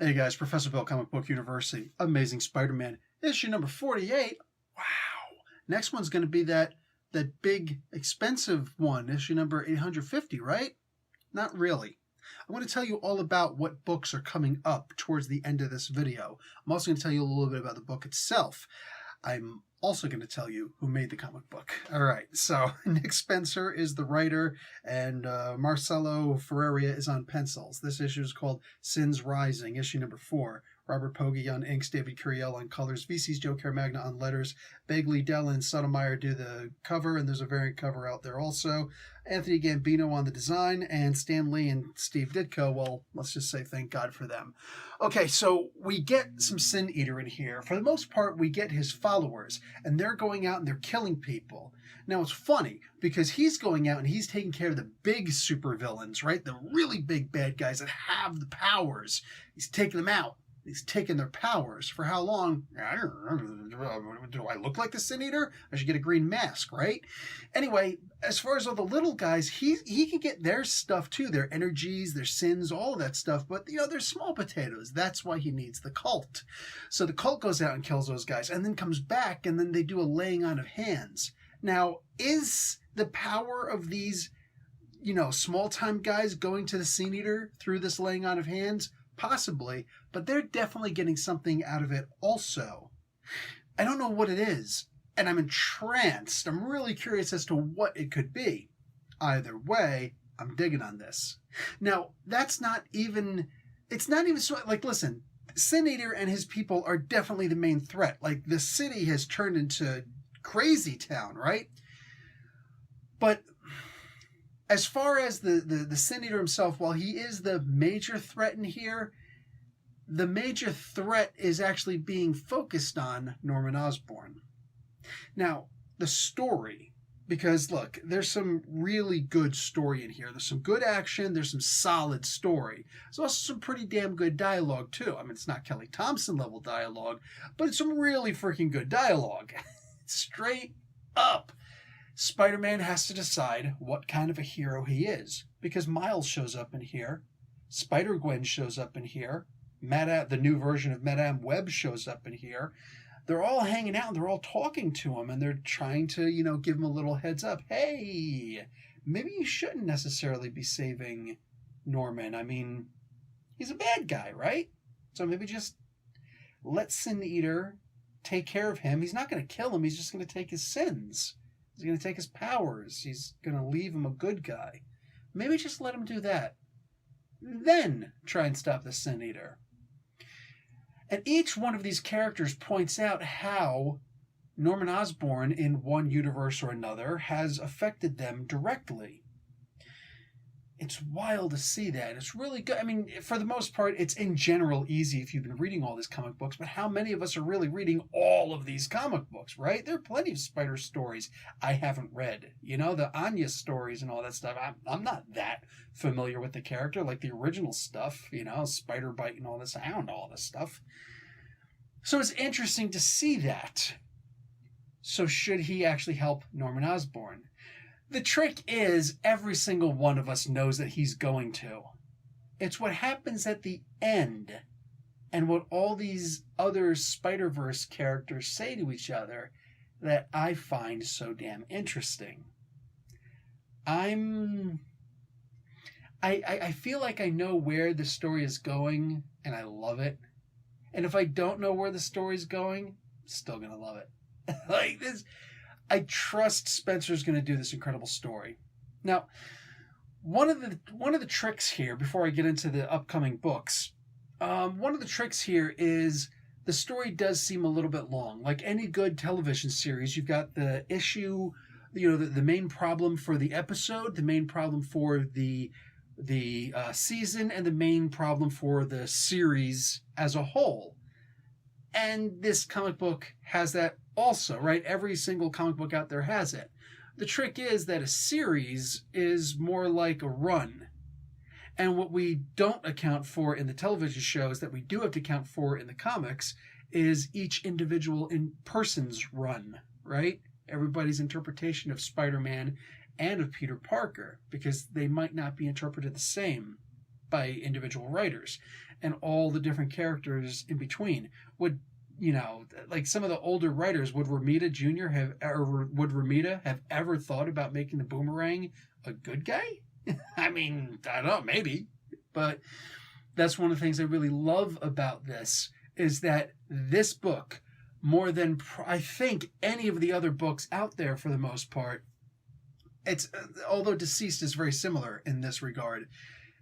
Hey guys, Professor Bill, Comic Book University, Amazing Spider-Man, issue number 48. Wow. Next one's going to be that big, expensive one, issue number 850, right? Not really. I'm going to tell you all about what books are coming up towards the end of this video. I'm also going to tell you a little bit about the book itself. I'm also going to tell you who made the comic book. All right, so Nick Spencer is the writer, and Marcelo Ferreira is on pencils. This issue is called Sins Rising, issue number 4. Robert Pogge on inks, David Curiel on colors, VC's Joe Caramagna on letters, Bagley, Dell, and Sotomayor do the cover, and there's a variant cover out there also. Anthony Gambino on the design, and Stan Lee and Steve Ditko, well, let's just say thank God for them. Okay, so we get some Sin Eater in here. For the most part, we get his followers, and they're going out and they're killing people. Now, it's funny, because he's going out and he's taking care of the big supervillains, right? The really big bad guys that have the powers. He's taking them out. He's taking their powers. For how long? I don't remember. Do I look like the Sin Eater? I should get a green mask, right? Anyway, as far as all the little guys, he can get their stuff too, their energies, their sins, all of that stuff. But, you know, they're small potatoes. That's why he needs the cult. So the cult goes out and kills those guys and then comes back, and then they do a laying on of hands. Now, is the power of these, you know, small-time guys going to the Sin Eater through this laying on of hands? Possibly, but they're definitely getting something out of it also. I don't know what it is, and I'm entranced. I'm really curious as to what it could be. Either way, I'm digging on this. Now, it's not even so, like, listen, Sin Eater and his people are definitely the main threat. Like, the city has turned into crazy town, right? But as far as the Sin Eater himself, while he is the major threat in here, the major threat is actually being focused on Norman Osborn. Now, the story, because look, there's some really good story in here. There's some good action. There's some solid story. There's also some pretty damn good dialogue, too. I mean, it's not Kelly Thompson level dialogue, but it's some really freaking good dialogue. Straight up. Spider-Man has to decide what kind of a hero he is, because Miles shows up in here, Spider-Gwen shows up in here, the new version of Madame Web shows up in here. They're all hanging out and they're all talking to him, and they're trying to, you know, give him a little heads up. Hey, maybe you shouldn't necessarily be saving Norman. I mean, he's a bad guy, right? So maybe just let Sin Eater take care of him. He's not going to kill him. He's just going to take his sins. He's going to take his powers. He's going to leave him a good guy. Maybe just let him do that. Then try and stop the Sin Eater. And each one of these characters points out how Norman Osborn in one universe or another has affected them directly. It's wild to see that. It's really good. I mean, for the most part, it's in general easy if you've been reading all these comic books, but how many of us are really reading all of these comic books, right? There are plenty of Spider stories I haven't read. You know, the Anya stories and all that stuff. I'm not that familiar with the character, like the original stuff, you know, Spider Bite and all this. I don't know all this stuff. So it's interesting to see that. So should he actually help Norman Osborn? The trick is every single one of us knows that he's going to. It's what happens at the end and what all these other Spider-Verse characters say to each other that I find so damn interesting. I feel like I know where the story is going, and I love it. And if I don't know where the story's going, I'm still gonna love it. Like this, I trust Spencer's going to do this incredible story. Now, one of the tricks here, before I get into the upcoming books, one of the tricks here is the story does seem a little bit long. Like any good television series, you've got the issue, you know, the main problem for the episode, the main problem for the season, and the main problem for the series as a whole. And this comic book has that also, right? Every single comic book out there has it. The trick is that a series is more like a run. And what we don't account for in the television shows that we do have to account for in the comics is each individual person's run, right? Everybody's interpretation of Spider-Man and of Peter Parker, because they might not be interpreted the same. by individual writers, and all the different characters in between. Would, like some of the older writers, would Ramita have ever thought about making the Boomerang a good guy? I mean, I don't know, maybe. But that's one of the things I really love about this, is that this book, more than I think any of the other books out there for the most part, it's, although Deceased is very similar in this regard,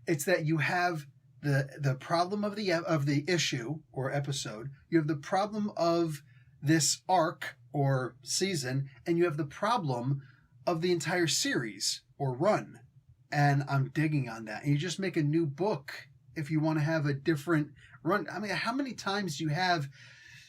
it's that you have the problem of the issue or episode, you have the problem of this arc or season, and you have the problem of the entire series or run. And I'm digging on that. And you just make a new book if you want to have a different run. I mean, how many times do you have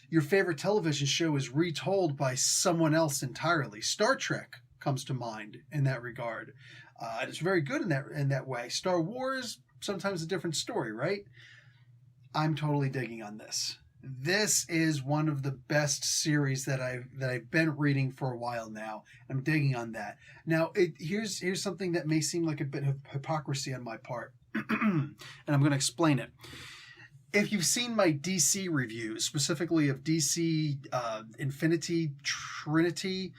your favorite television show is retold by someone else entirely? Star Trek comes to mind in that regard. And it's very good in that way. Star Wars, sometimes a different story, right? I'm totally digging on this. This is one of the best series that I've been reading for a while now. I'm digging on that. Now, here's something that may seem like a bit of hypocrisy on my part, and I'm going to explain it. If you've seen my DC reviews, specifically of DC Infinity Trinity,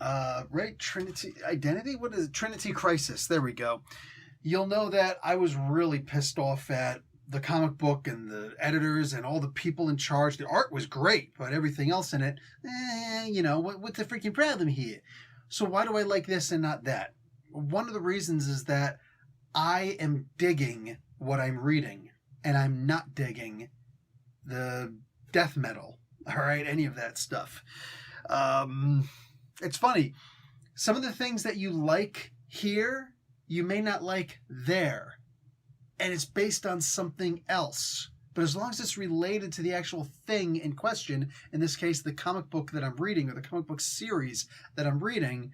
right? Trinity Identity? What is it? Trinity Crisis. There we go. You'll know that I was really pissed off at the comic book and the editors and all the people in charge. The art was great, but everything else in it, what's the freaking problem here? So why do I like this and not that? One of the reasons is that I am digging what I'm reading, and I'm not digging the death metal, all right, any of that stuff. It's funny. Some of the things that you like here, you may not like there. And it's based on something else. But as long as it's related to the actual thing in question, in this case, the comic book that I'm reading, or the comic book series that I'm reading,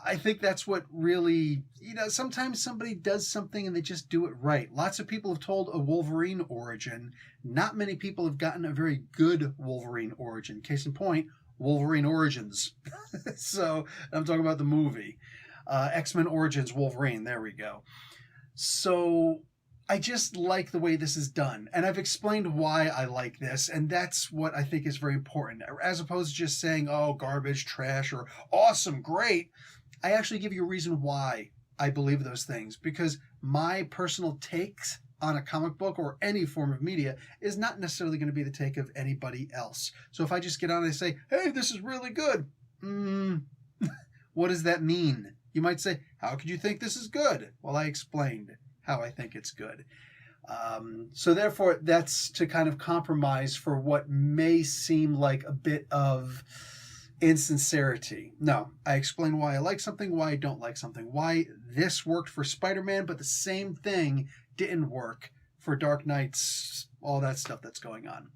I think that's what really, sometimes somebody does something and they just do it right. Lots of people have told a Wolverine origin. Not many people have gotten a very good Wolverine origin. Case in point, Wolverine Origins. So I'm talking about the movie. X-Men Origins Wolverine. There we go. So I just like the way this is done. And I've explained why I like this. And that's what I think is very important. As opposed to just saying, oh, garbage, trash, or awesome, great. I actually give you a reason why I believe those things. Because my personal takes on a comic book or any form of media is not necessarily going to be the take of anybody else. So if I just get on and say, hey, this is really good. What does that mean? You might say, how could you think this is good? Well, I explained how I think it's good. So therefore, that's to kind of compromise for what may seem like a bit of insincerity. No, I explain why I like something, why I don't like something, why this worked for Spider-Man, but the same thing didn't work for Dark Knight's, all that stuff that's going on.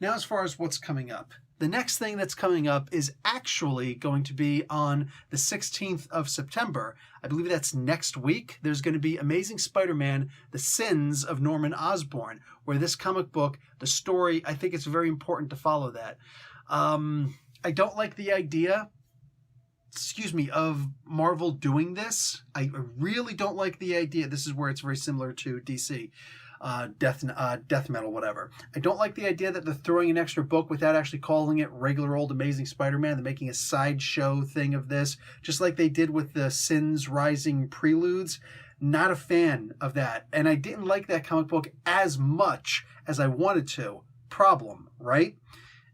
Now, as far as what's coming up, the next thing that's coming up is actually going to be on the 16th of September. I believe that's next week. There's going to be Amazing Spider-Man, The Sins of Norman Osborn, where this comic book, the story, I think it's very important to follow that. I don't like the idea, of Marvel doing this. I really don't like the idea. This is where it's very similar to DC. Death metal, whatever. I don't like the idea that they're throwing an extra book without actually calling it regular old Amazing Spider-Man. They're making a sideshow thing of this, just like they did with the Sins Rising Preludes. Not a fan of that. And I didn't like that comic book as much as I wanted to. Problem, right?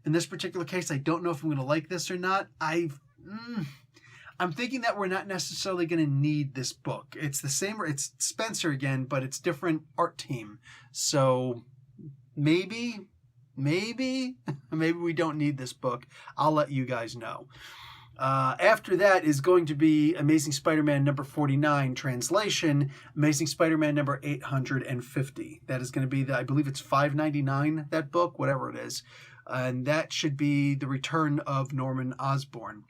In this particular case, I don't know if I'm going to like this or not. I'm thinking that we're not necessarily going to need this book. It's the same, it's Spencer again, but it's different art team. So maybe we don't need this book. I'll let you guys know. After that is going to be Amazing Spider-Man number 49 translation, Amazing Spider-Man number 850. That is going to be I believe it's $5.99, that book, whatever it is. And that should be the return of Norman Osborn.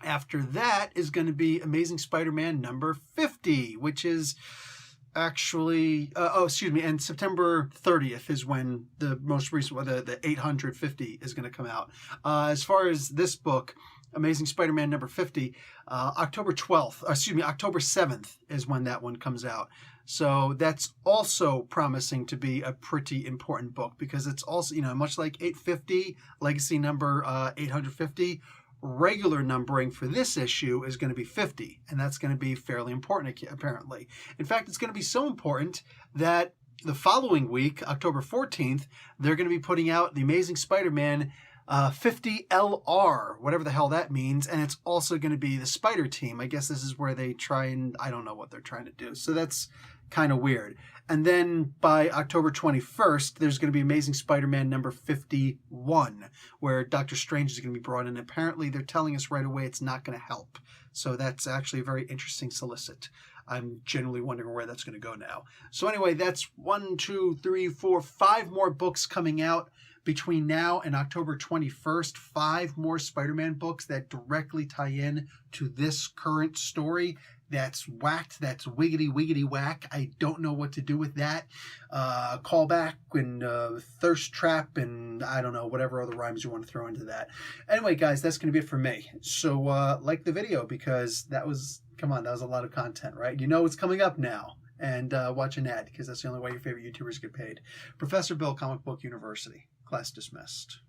After that is going to be Amazing Spider-Man number 50, which is actually, and September 30th is when the most recent, the 850 is going to come out. As far as this book, Amazing Spider-Man number 50, October 7th is when that one comes out. So that's also promising to be a pretty important book, because it's also, much like 850, legacy number 850, regular numbering for this issue is going to be 50, and that's going to be fairly important, apparently. In fact, it's going to be so important that the following week, October 14th, they're going to be putting out The Amazing Spider-Man 50 LR, whatever the hell that means, and it's also going to be the Spider Team. I guess this is where they try and, I don't know what they're trying to do, so that's kind of weird. And then by October 21st, there's going to be Amazing Spider-Man number 51, where Doctor Strange is going to be brought in. Apparently, they're telling us right away it's not going to help. So that's actually a very interesting solicit. I'm genuinely wondering where that's going to go now. So anyway, that's 1, 2, 3, 4, 5 more books coming out between now and October 21st. 5 more Spider-Man books that directly tie in to this current story. That's whacked. That's wiggity, wiggity whack. I don't know what to do with that. Callback and thirst trap and I don't know, whatever other rhymes you want to throw into that. Anyway, guys, that's going to be it for me. So like the video, because that was, come on, that was a lot of content, right? You know what's coming up now. And watch an ad, because that's the only way your favorite YouTubers get paid. Professor Bill, Comic Book University. Class dismissed.